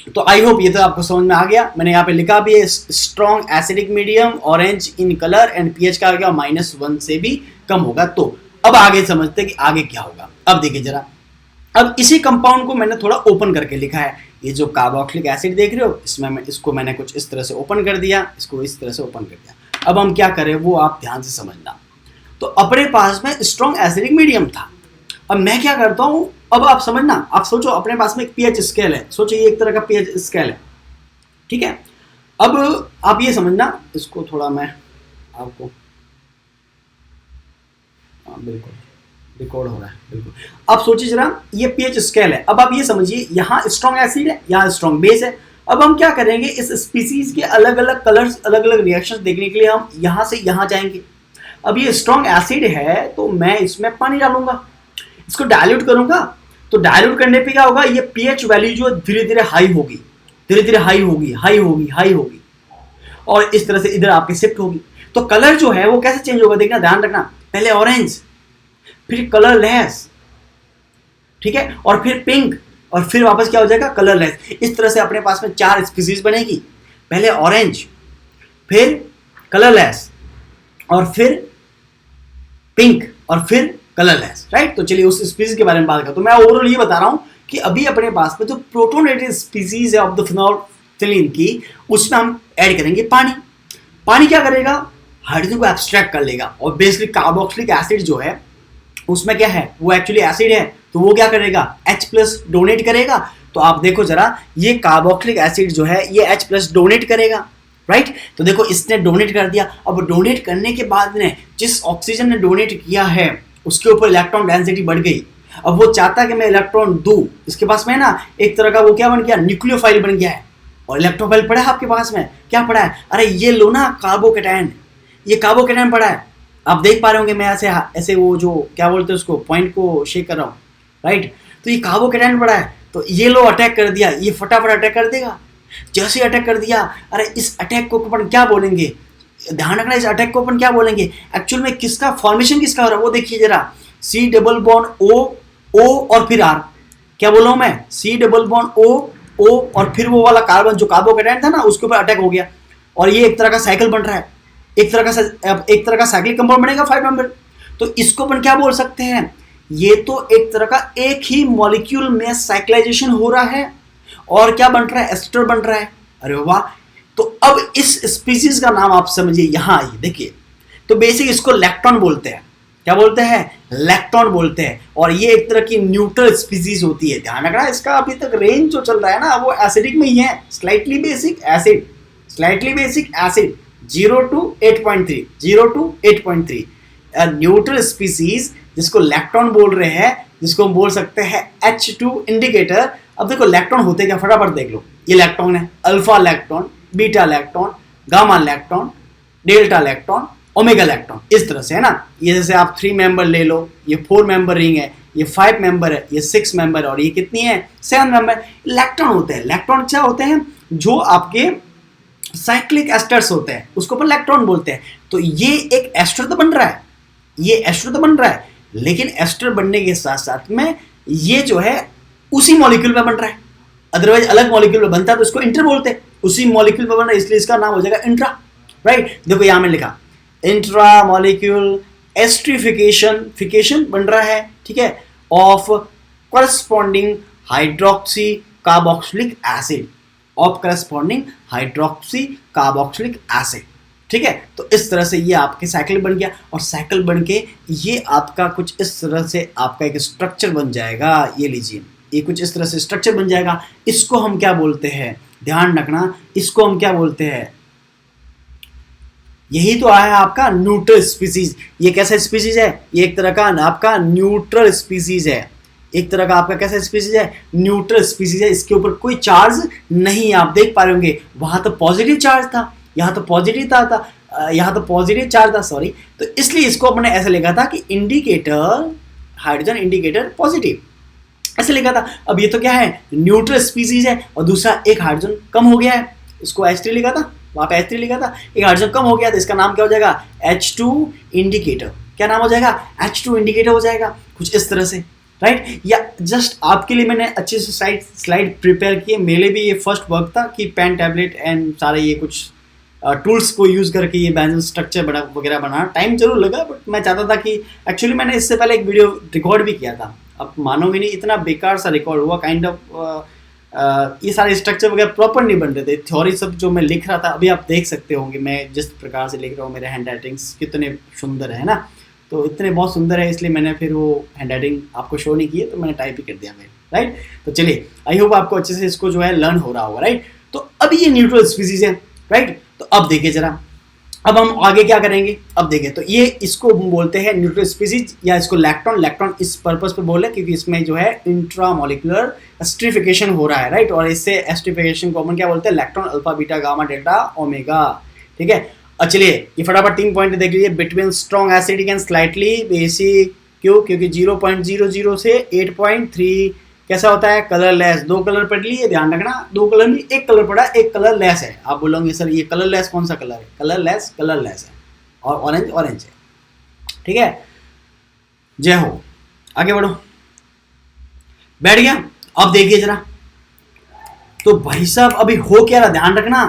तो आई होप ये तो आपको समझ में आ गया। मैंने यहाँ पे लिखा भी है strong acidic medium, orange in colour and pH का आ गया -1 से भी कम होगा। तो अब आगे समझते हैं कि आगे क्या होगा। अब देखिए जरा, अब इसी कंपाउंड को मैंने थोड़ा ओपन करके लिखा है। ये जो कार्बोक्सिलिक एसिड देख रहे हो, इसमें मैंने कुछ इस तरह से ओपन कर दिया, इसको इस तरह से ओपन कर दिया। अब हम क्या करें वो आप ध्यान से समझना। तो अपने पास में स्ट्रॉन्ग एसिडिक मीडियम था। अब मैं क्या करता हूँ, अब आप समझना, आप सोचो अपने पास में एक पीएच स्केल है, सोचो ये एक तरह का पीएच स्केल है, ठीक है। अब आप ये समझना, इसको थोड़ा मैं आपको, बिल्कुल रिकॉर्ड हो रहा है, बिल्कुल। अब सोचिए जरा, ये पीएच स्केल है। अब आप ये समझिए, यहाँ स्ट्रॉन्ग एसिड है, यहाँ स्ट्रॉन्ग बेस है। अब हम क्या करेंगे, इस स्पीसीज के अलग अलग कलर्स, अलग अलग रिएक्शंस देखने के लिए हम यहाँ से यहाँ जाएंगे। अब ये स्ट्रॉन्ग एसिड है तो मैं इसमें पानी डालूंगा, इसको डायल्यूट करूंगा। तो डायल्यूट करने पे क्या होगा, ये पीएच वैल्यू जो धीरे धीरे हाई होगी, धीरे धीरे हाई होगी, हाई होगी, हाई होगी, और इस तरह से इधर आपके शिफ्ट होगी। तो कलर जो है वो कैसे चेंज होगा, देखना, ध्यान रखना। पहले ऑरेंज, फिर कलरलेस, ठीक है, और फिर पिंक, और फिर वापस क्या हो जाएगा, कलरलेस। इस तरह से अपने पास में 4 स्पीसीज बनेगी। पहले ऑरेंज, फिर कलरलेस, और फिर पिंक, और फिर कलरलेस, राइट। तो चलिए उस स्पीसीज के बारे में बात करते हैं। तो मैं ओवरऑल ये बता रहा हूं कि अभी अपने पास में जो प्रोटोनेटेड स्पीसीज है ऑफ द फिनोल्फथलीन की, उसमें हम ऐड करेंगे पानी। पानी क्या करेगा, हाइड्रोजन को एब्स्ट्रैक्ट कर लेगा, और बेसिकली कार्बोक्सिलिक एसिड जो है उसमें क्या है, वो एक्चुअली एसिड है, तो वो क्या करेगा, H+ डोनेट करेगा। तो आप देखो जरा, ये कार्बोक्सिलिक एसिड जो है ये H+ डोनेट करेगा, राइट। तो देखो इसने डोनेट कर दिया। अब डोनेट करने के बाद में जिस ऑक्सीजन ने डोनेट किया है उसके ऊपर इलेक्ट्रॉन डेंसिटी बढ़ गई। अब वो चाहता है कि मैं इलेक्ट्रॉन दूं, इसके पास में ना एक तरह का वो क्या बन गया, न्यूक्लियोफाइल बन गया है। और इलेक्ट्रोफाइल पड़ा है आपके पास में, क्या पड़ा है, अरे ये लो ना कार्बोकेटायन, ये कार्बोकेटायन पड़ा है। आप देख पा रहे होंगे मैं ऐसे ऐसे वो जो क्या बोलते हैं उसको, पॉइंट को शेक कर रहा हूँ, राइट। तो ये कार्बोकेटायन पड़ा है, तो ये लो अटैक कर दिया, ये फटाफट अटैक कर देगा। जैसे अटैक कर दिया, अरे इस अटैक को अपन क्या बोलेंगे, ध्यान रखना, इस अटैक को अपन क्या बोलेंगे, एक्चुअल में किसका फॉर्मेशन किसका हो रहा है वो देखिए जरा। C डबल बॉन्ड O और फिर R, क्या बोल रहा हूँ मैं, C डबल बॉन्ड O और फिर वो वाला कार्बन जो कार्बोकेटायन था ना उसके ऊपर अटैक हो गया, और ये एक तरह का साइकिल बन रहा है, एक तरह का साइक्लिक कंपाउंड बनेगा 5 मेंबर। तो इसको अपन क्या बोल सकते हैं, ये तो एक तरह का एक ही मॉलिक्यूल में साइक्लाइजेशन हो रहा है, और क्या बन रहा है, एस्टर बन रहा है। अरे वाह। तो अब इस स्पीसीज का नाम आप समझिए, यहां आइए देखिए। तो बेसिक इसको लैक्टोन बोलते हैं, क्या बोलते हैं, लैक्टोन बोलते हैं। और ये एक तरह की न्यूट्रल स्पीसीज होती है। ध्यान रखना, इसका अभी तक रेंज जो चल रहा है ना वो एसिडिक में ही है, slightly basic acid, slightly basic acid 0 to 8.3, 0 to 8.3। Neutral species जिसको लैक्टोन बोल रहे हैं, जिसको हम बोल सकते हैं H2 इंडिकेटर। अब देखो लैक्टोन होते क्या, फटाफट देख लो। ये लैक्टोन है, alpha lactone, beta lactone, gamma lactone, delta lactone, omega lactone, इस तरह से है ना। ये जैसे आप 3 मेंबर ले लो, ये 4 मेंबर रिंग है, ये 5 मेंबर है, ये 6 मेंबर, और ये कितनी है, 7 मेंबर। लैक्टोन होते हैं। लैक्टोन क्या होते हैं, जो आपके साइक्लिक एस्टर्स होते हैं, उसको अपन लैक्टोन बोलते हैं। तो ये एक एस्टर तो बन रहा है, ये एस्टर तो बन रहा है, लेकिन एस्टर बनने के साथ साथ में ये जो है उसी मॉलिक्यूल में बन रहा है। अदरवाइज अलग मॉलिक्यूल में बनता है तो इसको इंटर बोलते हैं, उसी मॉलिक्यूल में बन रहा है इसलिए इसका नाम हो जाएगा इंट्रा, राइट। देखो यहां में लिखा इंट्रा मॉलिक्यूल एस्ट्रिफिकेशन बन रहा है, ठीक है, of corresponding hydroxy carboxylic acid, of corresponding hydroxy carboxylic acid, ठीक है। तो इस तरह से ये आपके साइकिल बन गया, और साइकिल बन के ये आपका कुछ इस तरह से आपका एक स्ट्रक्चर बन जाएगा। ये लीजिए, ये कुछ इस तरह से स्ट्रक्चर बन जाएगा। इसको हम क्या बोलते हैं, ध्यान रखना, इसको हम क्या बोलते हैं, यही तो आया आपका न्यूट्रल स्पीसीज। ये कैसा स्पीसीज है, ये एक तरह का आपका न्यूट्रल स्पीसीज है, एक तरह का आपका कैसा स्पीसीज है, न्यूट्रल स्पीसीज है। इसके ऊपर कोई चार्ज नहीं, आप देख पा रहे होंगे, वहां तो पॉजिटिव चार्ज था, यहाँ तो पॉजिटिव था, यहाँ तो पॉजिटिव चार्ज था, सॉरी। तो इसलिए इसको अपने ऐसे लिखा था कि इंडिकेटर, हाइड्रोजन इंडिकेटर पॉजिटिव, ऐसे लिखा था। अब ये तो क्या है, न्यूट्रल स्पीसीज है, और दूसरा एक हाइड्रोजन कम हो गया है, इसको H3 लिखा था, वहां पे H3 लिखा था, एक हाइड्रोजन कम हो गया, तो इसका नाम क्या हो जाएगा, H2 इंडिकेटर। क्या नाम हो जाएगा, H2 इंडिकेटर हो जाएगा, कुछ इस तरह से, राइट। या जस्ट आपके लिए मैंने अच्छे से स्लाइड प्रिपेयर किए। मेरे भी ये फर्स्ट वर्क था कि पेन टैबलेट एंड सारे ये कुछ टूल्स को यूज़ करके ये बेंजन स्ट्रक्चर वगैरह बनाना टाइम जरूर लगा, बट मैं चाहता था कि एक्चुअली मैंने इससे पहले एक वीडियो रिकॉर्ड भी किया था, आप मानोगे नहीं, इतना बेकार सा रिकॉर्ड हुआ, काइंड ऑफ ये सारे स्ट्रक्चर वगैरह प्रॉपर नहीं बन रहे थे, थ्योरी सब जो मैं लिख रहा था, अभी आप देख सकते होंगे मैं जिस प्रकार से लिख रहा हूँ, मेरे हैंड राइटिंग्स कितने सुंदर है ना, तो इतने बहुत सुंदर है, इसलिए मैंने फिर वो हैंड राइटिंग आपको शो नहीं किए, तो मैंने टाइप ही कर दिया मैं, राइट। तो चलिए, आई होप आपको अच्छे से इसको जो है लर्न हो रहा होगा, राइट। तो अब ये न्यूट्रल स्पीसीज है, राइट। तो अब देखिए जरा, अब हम आगे क्या करेंगे, अब देखिए, तो ये इसको बोलते हैं न्यूट्रल स्पीसीज, या इसको लैक्टोन, लैक्टोन इस पर्पस पे बोले क्योंकि इसमें जो है इंट्रामोलिकुलर एस्ट्रिफिकेशन हो रहा है, राइट। और इससे एस्ट्रिफिकेशन को हम क्या बोलते हैं, lactone, alpha, beta, gamma, delta, omega, ठीक है। और चलिए ये फटाफट 3 पॉइंट देख लीजिए। Between strong acidic and slightly basic, क्यों, क्योंकि 0.00 से 8.3 कैसा होता है, कलरलेस। 2 कलर पढ़ लिए, ध्यान रखना, 2 कलर नहीं, 1 कलर पढ़ा, 1 कलरलेस है। आप बोलोगे सर ये कलरलेस कौन सा कलर है, कलरलेस कलरलेस है, और ऑरेंज ऑरेंज है, ठीक है। जय हो, आगे बढ़ो, बैठ गया। अब देखिए जरा, तो भाई साहब अभी हो क्या रहा, ध्यान रखना।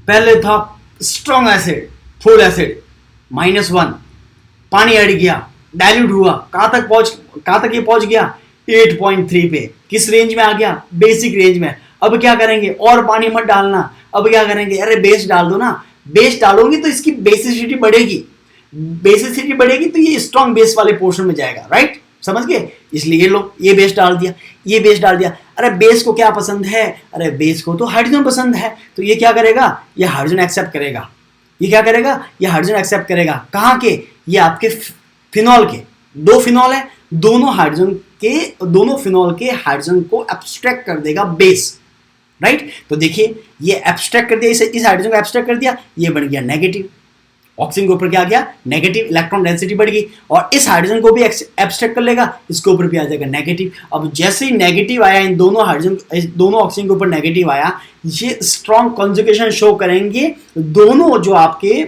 पहले था स्ट्रॉन्ग एसिड, फुल एसिड, -1, पानी ऐड किया, डाइल्यूट हुआ, कहां तक ये पहुंच गया, 8.3 पे। किस रेंज में आ गया, बेसिक रेंज में। अब क्या करेंगे, और पानी मत डालना, अब क्या करेंगे, अरे बेस डाल दो ना। बेस डालोगे तो इसकी बेसिसिटी बढ़ेगी, बेसिसिटी बढ़ेगी तो ये स्ट्रॉन्ग बेस वाले पोर्शन में जाएगा, राइट, समझ गए। इसलिए ये लो, ये बेस डाल दिया, ये बेस डाल दिया। अरे बेस को क्या पसंद है, अरे बेस को तो हाइड्रोजन पसंद है, तो ये क्या करेगा, ये हाइड्रोजन एक्सेप्ट करेगा। ये क्या करेगा, ये हाइड्रोजन एक्सेप्ट करेगा। कहाँ के, ये आपके फिनॉल के, 2 फिनॉल है, दोनों फिनॉल के हाइड्रोजन को एब्स्ट्रैक्ट कर देगा बेस, राइट। तो देखिए ये एब्स्ट्रैक्ट कर दिया, इस हाइड्रोजन को एब्स्ट्रैक्ट कर दिया, ये बन गया नेगेटिव। ऑक्सीजन के ऊपर क्या आ गया, नेगेटिव, इलेक्ट्रॉन डेंसिटी बढ़ गई। और इस हाइड्रोजन को भी एब्स्ट्रैक्ट कर लेगा, इसके ऊपर भी आ जाएगा नेगेटिव। अब जैसे ही नेगेटिव आया, इन दोनों ऑक्सीजन के ऊपर नेगेटिव आया, ये स्ट्रॉन्ग कॉन्जुगेशन शो करेंगे। दोनों जो आपके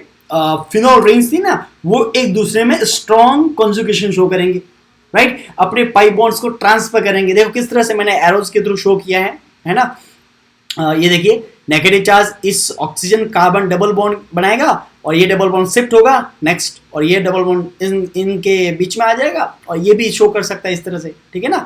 फिनॉल रिंग्स थी ना, वो एक दूसरे में स्ट्रॉन्ग कॉन्जुगेशन शो करेंगे, राइट। अपने पाई बॉन्ड्स को ट्रांसफर करेंगे। देखो किस तरह से मैंने एरोज के थ्रू शो किया है ना। ये देखिए, नेगेटिव चार्ज इस ऑक्सीजन कार्बन डबल बॉन्ड बनाएगा, और ये डबल बॉन्ड शिफ्ट होगा नेक्स्ट, और ये डबल बॉन्ड इनके बीच में आ जाएगा, और ये भी शो कर सकता है इस तरह से, ठीक है ना।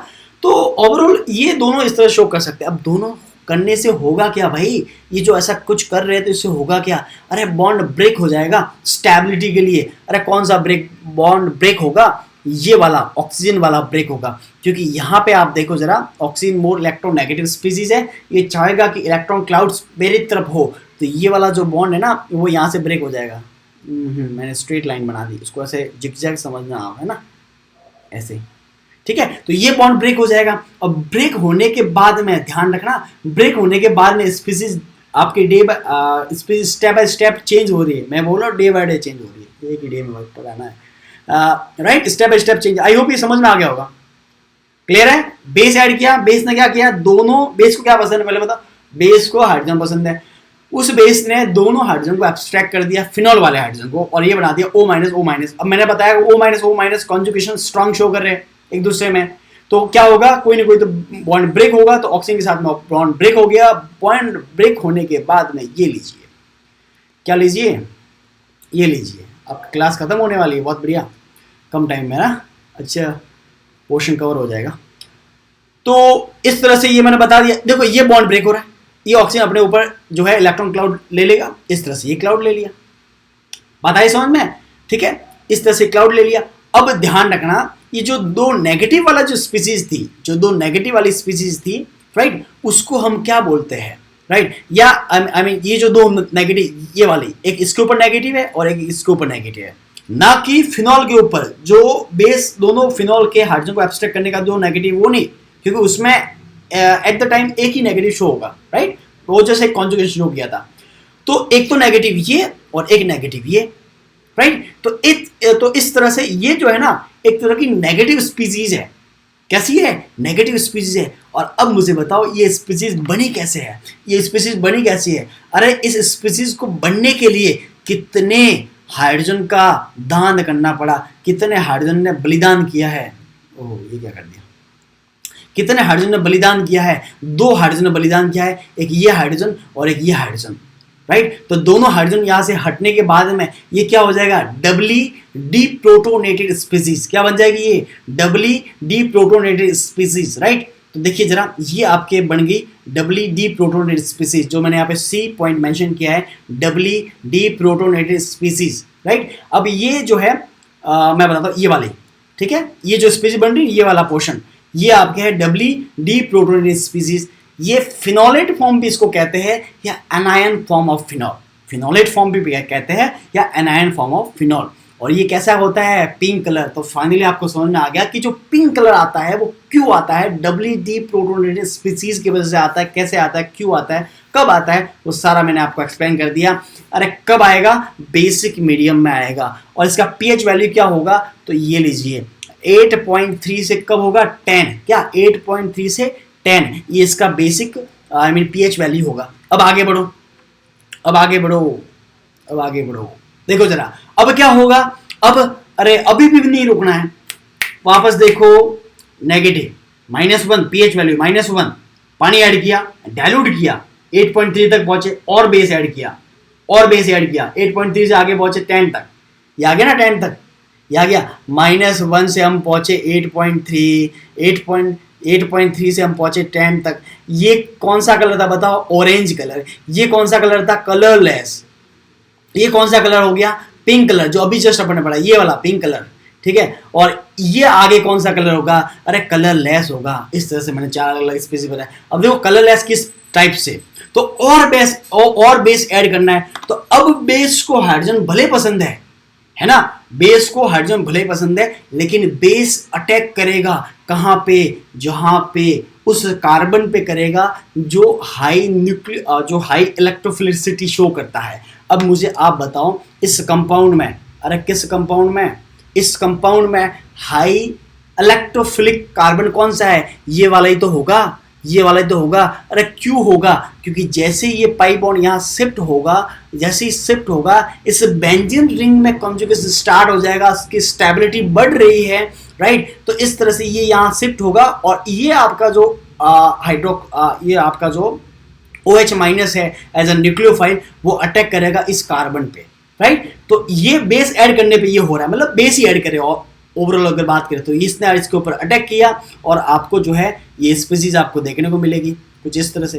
तो ओवरऑल ये दोनों इस तरह शो कर सकते हैं। अब दोनों करने से होगा क्या भाई, ये जो ऐसा कुछ कर रहे हैं तो इससे होगा क्या, अरे बॉन्ड ब्रेक हो जाएगा स्टेबिलिटी के लिए। अरे कौन सा बॉन्ड ब्रेक होगा, ये वाला ऑक्सीजन वाला ब्रेक होगा, क्योंकि यहाँ पे आप देखो जरा, ऑक्सीजन मोर इलेक्ट्रोनेगेटिव स्पीसीज है, ये चाहेगा कि इलेक्ट्रॉन क्लाउड्स मेरी तरफ हो, तो ये वाला जो बॉन्ड है ना, वो यहाँ से ब्रेक हो जाएगा। मैंने स्ट्रेट लाइन बना दी, उसको ऐसे जिगजैग समझना है ना, ऐसे, ठीक है। तो ये बॉन्ड ब्रेक हो जाएगा। अब ब्रेक होने के बाद में ध्यान रखना, ब्रेक होने के बाद में स्पीसीज आपके species step by step change हो रही है। मैं बोल रहा हूँ डे बाय डे चेंज हो रही है, एक ही डे में वक्त रहना है, right, step by step change. I hope ये समझ में आ गया होगा, क्लियर है। बेस ऐड किया, बेस ने क्या किया, दोनों बेस को क्या पसंद है पहले बताओ, बेस को हाइड्रोजन पसंद है, उस बेस ने दोनों हाइड्रोजन को एब्स्ट्रैक्ट कर दिया, फिनॉल वाले हाइड्रोजन को, और ये बना दिया O-O-। अब मैंने बताया O-O- कॉन्जुगेशन स्ट्रॉन्ग शो कर रहे हैं एक दूसरे में, तो क्या होगा, कोई ना कोई तो बॉन्ड ब्रेक होगा। तो ऑक्सीजन के साथ में बॉन्ड ब्रेक हो गया। बॉन्ड ब्रेक होने के बाद में ये लीजिए, क्या लीजिए, ये लीजिए, आपकी क्लास खत्म होने वाली है, बहुत बढ़िया, कम टाइम में ना, अच्छा पोर्शन कवर हो जाएगा। तो इस तरह से ये मैंने बता दिया। देखो ये बॉन्ड ब्रेक हो रहा है, ये ऑक्सीजन अपने ऊपर जो है इलेक्ट्रॉन क्लाउड ले लेगा, इस तरह से ये क्लाउड ले लिया, बात आई समझ में, ठीक है, इस तरह से क्लाउड ले लिया। अब ध्यान रखना, ये जो 2 नेगेटिव वाला जो स्पीसीज थी, जो 2 नेगेटिव वाली स्पीसीज थी, राइट, उसको हम क्या बोलते हैं, राइट, या आई मीन ये जो 2 नेगेटिव, ये वाली एक इसके ऊपर नेगेटिव है और एक इसके ऊपर नेगेटिव है, ना कि फिनॉल के ऊपर जो बेस दोनों फिनॉल के हाइड्रोजन को एब्स्ट्रैक्ट करने का 2 नेगेटिव, वो नहीं, क्योंकि उसमें एट द टाइम एक ही नेगेटिव शो होगा, राइट, वो जैसे कॉन्जुगेशन शो किया था। तो एक तो नेगेटिव ये और एक नेगेटिव ये, राइट। तो इस तरह से ये जो है ना, एक तरह की नेगेटिव स्पीसीज है। कैसी है, नेगेटिव स्पीसीज है। और अब मुझे बताओ ये स्पीसीज बनी कैसे है, ये स्पीसीज बनी कैसी है। अरे इस स्पीसीज को बनने के लिए कितने हाइड्रोजन का दान करना पड़ा, कितने हाइड्रोजन ने बलिदान किया है। ओह ये क्या कर दिया, कितने हाइड्रोजन ने बलिदान किया है, 2 हाइड्रोजन ने बलिदान किया है, एक ये हाइड्रोजन और एक ये हाइड्रोजन, राइट। तो दोनों हाइड्रोजन यहां से हटने के बाद में ये क्या हो जाएगा, डबली डीप्रोटोनेटेड स्पीसीज। क्या बन जाएगी ये, डबली डीप्रोटोनेटेड स्पीसीज, राइट। तो देखिए जरा, ये आपके बन गई डबली डीप्रोटोनेटेड स्पीसीज, जो मैंने यहाँ पे सी पॉइंट मेंशन किया है, डबली डीप्रोटोनेटेड स्पीसीज, राइट। अब ये जो है मैं बताता हूँ, ये वाली, ठीक है, ये जो स्पीसीज बन रही है, ये वाला पोर्शन, ये आपके है डबली डीप्रोटोनेटेड स्पीसीज। ये फिनोलेट फॉर्म भी इसको कहते हैं, या anion form of phenol, phenolate form भी कहते हैं, या एनायन फॉर्म ऑफ फिनॉल। और ये कैसा होता है, पिंक कलर। तो फाइनली आपको समझ में आ गया कि जो पिंक कलर आता है वो क्यों आता है, डबली डीप्रोटोनेटेड स्पीसीज की वजह से आता है। कैसे आता है, क्यों आता है, कब आता है, वो सारा मैंने आपको एक्सप्लेन कर दिया। अरे कब आएगा, बेसिक मीडियम में आएगा। और इसका पीएच वैल्यू क्या होगा, तो ये लीजिए 8.3 से कब होगा, 10, क्या 8.3 से 10, ये इसका बेसिक पीएच वैल्यू होगा। अब आगे बढ़ो, अब आगे बढ़ो, अब आगे बढ़ो, देखो जरा अब क्या होगा। अब अरे अभी भी नहीं रुकना है, वापस देखो, नेगेटिव -1 पीएच वैल्यू -1, पानी ऐड किया, डाइल्यूट किया, 8.3 तक पहुंचे, और बेस ऐड किया, और बेस ऐड किया, 8.3 से आगे पहुंचे 10 तक, ये आ गया ना 10 तक, ये आ गया। -1 से हम पहुंचे 8.3, 8.3 से हम पहुंचे 10 तक। ये कौन सा कलर था बताओ, ऑरेंज कलर। ये कौन सा कलर था, कलरलेस। ये कौन सा कलर हो गया, पिंक कलर, जो अभी जस्ट अपन ने पढ़ा, ये वाला पिंक कलर, ठीक है। और ये आगे कौन सा कलर होगा, अरे कलरलेस होगा। इस तरह से मैंने 4 अलग स्पीसीज बताया। अब देखो कलरलेस किस टाइप से, तो और बेस ऐड करना है। तो अब बेस को हाइड्रोजन भले पसंद है ना, बेस को हाइड्रोजन भले पसंद है, लेकिन बेस अटैक करेगा कहां पे, जहां पे उस कार्बन पे करेगा जो हाई इलेक्ट्रोफिलिसिटी शो करता है। अब मुझे आप बताओ, इस कंपाउंड में, अरे किस कंपाउंड में, इस कंपाउंड में हाई इलेक्ट्रोफिलिक कार्बन कौन सा है, ये वाला ही तो होगा, ये वाला ही तो होगा। अरे क्यों होगा, क्योंकि जैसे ये पाई बॉन्ड यहाँ शिफ्ट होगा, जैसे ही शिफ्ट होगा, इस बेंजीन रिंग में कॉन्जुगेशन स्टार्ट हो जाएगा, उसकी स्टेबिलिटी बढ़ रही है, राइट। तो इस तरह से ये यहाँ शिफ्ट होगा, और ये आपका जो ये आपका जो OH माइनस है एज अ न्यूक्लियोफाइल, वो अटैक करेगा इस कार्बन पे, राइट। तो ये बेस ऐड करने पे ये हो रहा है, मतलब बेस ही ऐड करे। और ओवरऑल अगर बात करें तो इसने इसके ऊपर अटैक किया, और आपको जो है ये स्पीसीज आपको देखने को मिलेगी कुछ इस तरह से,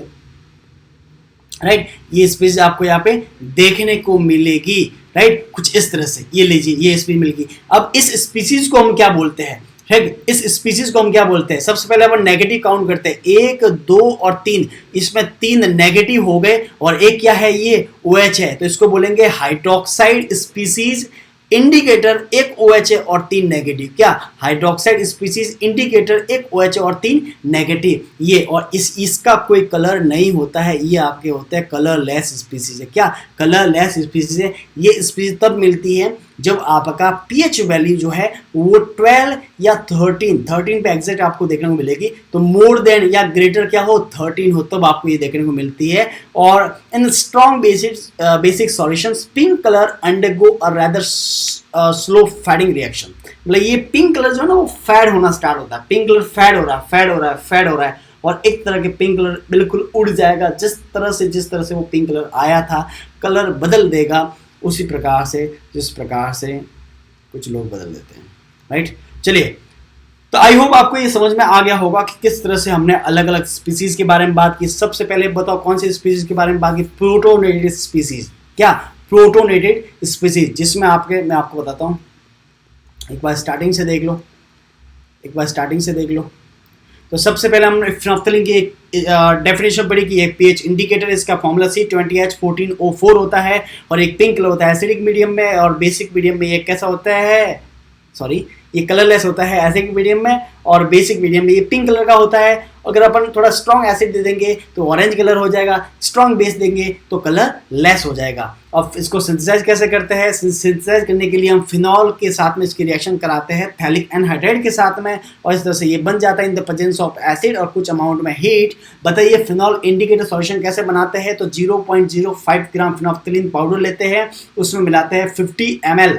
राइट। ये स्पीसीज आपको यहाँ पे देखने को मिलेगी, राइट, कुछ इस तरह से। ये लीजिए, ये स्पीसीज मिलेगी। अब इस स्पीसीज को हम क्या बोलते हैं, इस स्पीसीज को हम क्या बोलते हैं, सबसे पहले अपन नेगेटिव काउंट करते हैं, 1, 2 और 3। इसमें 3 नेगेटिव हो गए, और एक क्या है, ये OH है, तो इसको बोलेंगे हाइड्रोक्साइड स्पीसीज इंडिकेटर। एक OH है और 3 नेगेटिव, क्या हाइड्रोक्साइड स्पीसीज इंडिकेटर, एक OH और 3 नेगेटिव। ये और इसका कोई कलर नहीं होता है, ये आपके होते हैं कलरलेस स्पीसीज है। क्या कलरलेस स्पीसीज है। ये स्पीसीज तब मिलती है जब आपका पीएच वैल्यू जो है वो 12 या 13 पे एग्जैक्ट आपको देखने को मिलेगी। तो मोर देन या ग्रेटर क्या हो, 13 हो, तब आपको ये देखने को मिलती है। और in strong basic solutions pink colour undergo a rather slow fading reaction. मतलब ये पिंक कलर जो है ना, वो फैड होना स्टार्ट होता है। पिंक कलर फैड हो रहा है, और एक तरह के पिंक कलर बिल्कुल उड़ जाएगा। जिस तरह से वो पिंक कलर आया था, कलर बदल देगा उसी प्रकार से जिस प्रकार से कुछ लोग बदल देते हैं, राइट। चलिए, तो आई होप आपको ये समझ में आ गया होगा कि किस तरह से हमने अलग अलग स्पीसीज के बारे में बात की। सबसे पहले बताओ कौन सी स्पीसीज के बारे में बात की, प्रोटोनेटेड स्पीसीज। क्या प्रोटोनेटेड स्पीसीज, जिसमें मैं आपको बताता हूँ। एक बार स्टार्टिंग से देख लो। तो सबसे पहले हमने फिनोल्फ्थालीन की एक डेफिनेशन पढ़ी कि एक पीएच इंडिकेटर, इसका फॉर्मूला C20H14O4 होता है, और एक पिंक कलर होता है एसिडिक मीडियम में, और बेसिक मीडियम में ये कैसा होता है, ये कलरलेस होता है एसिडिक मीडियम में, और बेसिक मीडियम में ये पिंक कलर का होता है। अगर अपन थोड़ा स्ट्रॉन्ग एसिड दे देंगे तो ऑरेंज कलर हो जाएगा, स्ट्रॉन्ग बेस देंगे तो कलर लेस हो जाएगा। अब इसको सिंथेसाइज कैसे करते हैं, सिंथेसाइज करने के लिए हम फिनॉल के साथ में इसकी रिएक्शन कराते हैं थैलिक एनहाइड्राइड के साथ में, और इस तरह से ये बन जाता है in the presence of acid और कुछ अमाउंट में हीट। बताइए फिनॉल इंडिकेटर सॉल्यूशन कैसे बनाते हैं, तो 0.05 ग्राम फिनोल्फ्थालीन पाउडर लेते हैं, उसमें मिलाते हैं 50 ml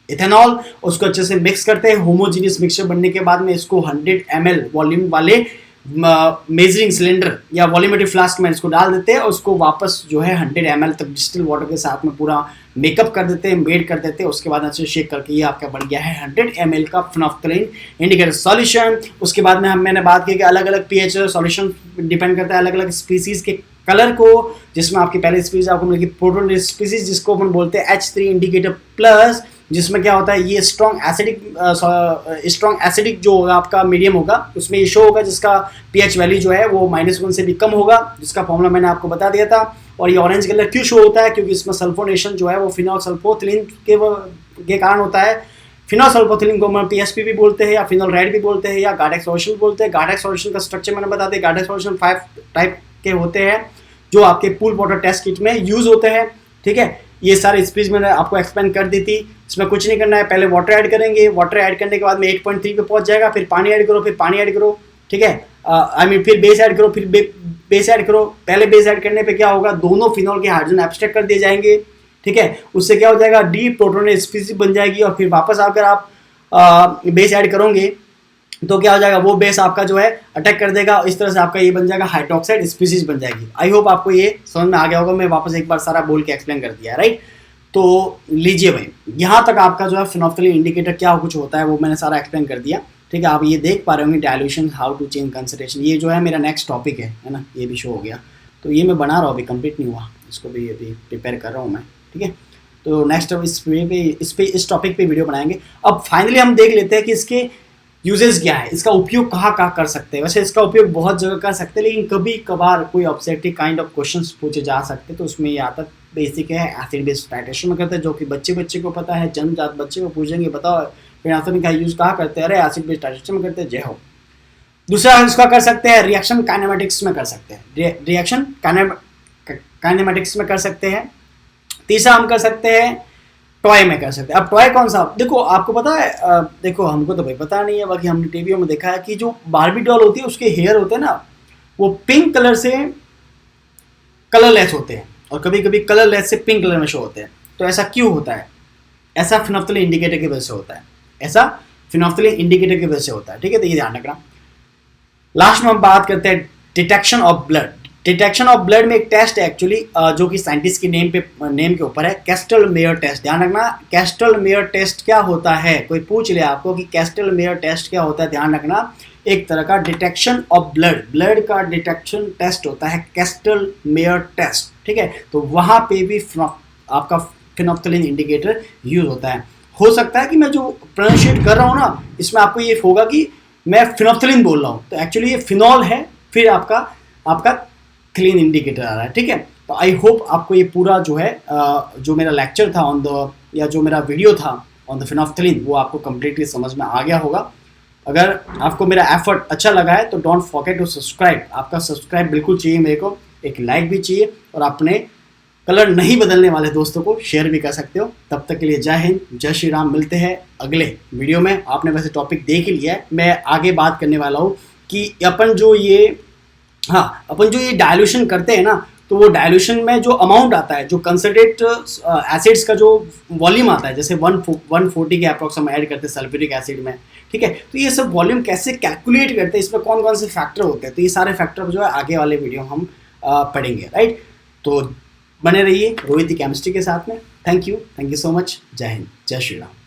इथेनॉल, उसको अच्छे से मिक्स करते हैं। होमोजीनियस मिक्सचर बनने के बाद में इसको 100 ml वॉल्यूम वाले मेजरिंग सिलेंडर या वॉल्यूमेट्रिक फ्लास्क में इसको डाल देते हैं और उसको वापस जो है 100 ml तक डिस्टिल वाटर के साथ में पूरा मेकअप कर देते हैं, मेड कर देते हैं। उसके बाद अच्छे शेक करके ये आपका बन गया है 100 ml का फिनोल्फ्थालीन इंडिकेटर सॉल्यूशन। उसके बाद में मैंने बात की कि अलग अलग पीएच सॉल्यूशन डिपेंड करता है अलग अलग स्पीसीज के कलर को, जिसमें आपकी पहले स्पीसीज आपको मिलेगी प्रोटोन स्पीसीज जिसको अपन बोलते हैं H3 इंडिकेटर प्लस, जिसमें क्या होता है ये स्ट्रॉन्ग एसिडिक जो होगा आपका मीडियम होगा, उसमें ये शो होगा जिसका पीएच वैल्यू जो है वो -1 से भी कम होगा, जिसका फॉर्मूला मैंने आपको बता दिया था। और ये ऑरेंज कलर क्यों शो होता है, क्योंकि इसमें सल्फोनेशन जो है वो फिनॉल सल्फोथिलीन के कारण होता है। फिनॉल सल्फोथिलीन को हम पीएसपी भी बोलते हैं या फिनॉल रेड भी बोलते हैं या गार्डेक्स सॉल्यूशन बोलते हैं। गार्डेक्स सॉल्यूशन का स्ट्रक्चर मैंने बता दिया। गार्डेक्स सॉल्यूशन 5 टाइप के होते हैं जो आपके पूल वाटर टेस्ट किट में यूज होते हैं, ठीक है। ये सारे स्पीच मैंने आपको एक्सप्लेन कर दी थी। इसमें कुछ नहीं करना है, पहले वाटर ऐड करेंगे, वाटर ऐड करने के बाद में 8.3 पे पहुंच जाएगा, फिर पानी ऐड करो, फिर पानी ऐड करो, ठीक है। फिर बेस ऐड करो, फिर बेस ऐड करो। पहले बेस ऐड करने पे क्या होगा, दोनों फिनॉल के हाइड्रोजन एब्स्ट्रैक्ट कर दिए जाएंगे, ठीक है। उससे क्या हो जाएगा, डी प्रोटोन स्पीसीज बन जाएगी। और फिर वापस आकर आप बेस ऐड करोगे तो क्या हो जाएगा, वो बेस आपका जो है अटैक कर देगा। इस तरह से आपका ये बन जाएगा हाइड्रोक्साइड स्पीसीज बन जाएगी। आई होप आपको ये समझ में आ गया होगा। मैं वापस एक बार सारा बोल के एक्सप्लेन कर दिया, राइट। तो लीजिए भाई, यहाँ तक आपका जो है फिनोल्फ्थालीन इंडिकेटर क्या कुछ होता है वो मैंने सारा एक्सप्लेन कर दिया, ठीक है। आप ये देख पा रहे होंगे dilution, how to change concentration. ये जो है मेरा नेक्स्ट टॉपिक है ना, ये भी शो हो गया। तो ये मैं बना रहा हूँ, अभी कंप्लीट नहीं हुआ, इसको भी अभी प्रिपेयर कर रहा हूँ मैं, ठीक है। तो नेक्स्ट इस टॉपिक पे वीडियो बनाएंगे। अब फाइनली हम देख लेते हैं कि इसके यूजेस क्या है, इसका उपयोग कहाँ कहाँ कर सकते हैं। वैसे इसका उपयोग बहुत जगह कर सकते हैं, लेकिन कभी कभार कोई ऑब्जेक्टिव काइंड ऑफ क्वेश्चंस पूछे जा सकते हैं। तो उसमें ये आता बेसिक है एसिड बेस टाइट्रेशन में करते हैं, जो कि बच्चे को पता है। जन्मजात बच्चे को पूछेंगे बताओ फिनोल्फ्थालीन का यूज कहाँ करते हैं, अरे एसिड बेस टाइट्रेशन में करते हैं, जय हो। दूसरा हम इसका कर सकते हैं रिएक्शन काइनेमेटिक्स में कर सकते हैं, रिएक्शन काइनेमेटिक्स में कर सकते हैं। तीसरा हम कर सकते हैं टॉय में कर सकते हैं। अब टॉय कौन सा, देखो आपको पता है, देखो हमको तो भाई पता नहीं है, बाकी हमने टीवी में देखा है कि जो बार्बी डॉल होती है उसके हेयर होते हैं ना, वो पिंक कलर से कलरलेस होते हैं और कभी कभी कलरलेस से पिंक कलर में शो होते हैं। तो ऐसा क्यों होता है, ऐसा फिनोल्फ्थालीन इंडिकेटर की वजह से होता है, ऐसा फिनोल्फ्थालीन इंडिकेटर की वजह से होता है, ठीक है। तो ये ध्यान रखना। लास्ट में हम बात करते हैं detection of blood. Detection of blood में एक टेस्ट है एक्चुअली, जो कि साइंटिस्ट की नेम के ऊपर है, कैस्टल मेयर टेस्ट। ध्यान रखना, कैस्टल मेयर टेस्ट क्या होता है, कोई पूछ ले आपको कि कैस्टल मेयर टेस्ट क्या होता है, ध्यान रखना, एक तरह का डिटेक्शन ऑफ ब्लड का डिटेक्शन टेस्ट होता है, कैस्टल मेयर टेस्ट, ठीक है। तो वहाँ पे भी आपका फिनोल्फ्थालीन इंडिकेटर यूज होता है। हो सकता है कि मैं जो प्रोनाउंशिएट कर रहा हूँ ना, इसमें आपको ये होगा कि मैं फिनोल्फ्थालीन बोल रहा हूँ, तो एक्चुअली ये फिनॉल है, फिर आपका क्लीन इंडिकेटर आ रहा है, ठीक है। तो आई होप आपको ये पूरा जो है जो मेरा लेक्चर था या जो मेरा वीडियो था ऑन द फिनोल्फ्थालीन, वो आपको कम्प्लीटली समझ में आ गया होगा। अगर आपको मेरा एफर्ट अच्छा लगा है तो डोंट फॉरगेट टू सब्सक्राइब। आपका सब्सक्राइब बिल्कुल चाहिए मेरे को, एक लाइक भी चाहिए, और अपने कलर नहीं बदलने वाले दोस्तों को शेयर भी कर सकते हो। तब तक के लिए जय हिंद, जय श्री राम। मिलते हैं अगले वीडियो में। आपने वैसे टॉपिक देख ही लिया है, मैं आगे बात करने वाला हूँ कि अपन जो ये डायल्यूशन करते हैं ना, तो वो डायल्यूशन में जो अमाउंट आता है, जो कंसंट्रेट एसिड्स का जो वॉल्यूम आता है, जैसे 140 के अप्रॉक्स हम ऐड करते हैं सल्फ्यूरिक एसिड में, ठीक है। तो ये सब वॉल्यूम कैसे कैलकुलेट करते हैं, इसमें कौन कौन से फैक्टर होते हैं, तो ये सारे फैक्टर जो है आगे वाले वीडियो हम पढ़ेंगे, राइट। तो बने रहिए रोहित केमिस्ट्री के साथ में। Thank you so much. जय हिंद, जय श्री राम।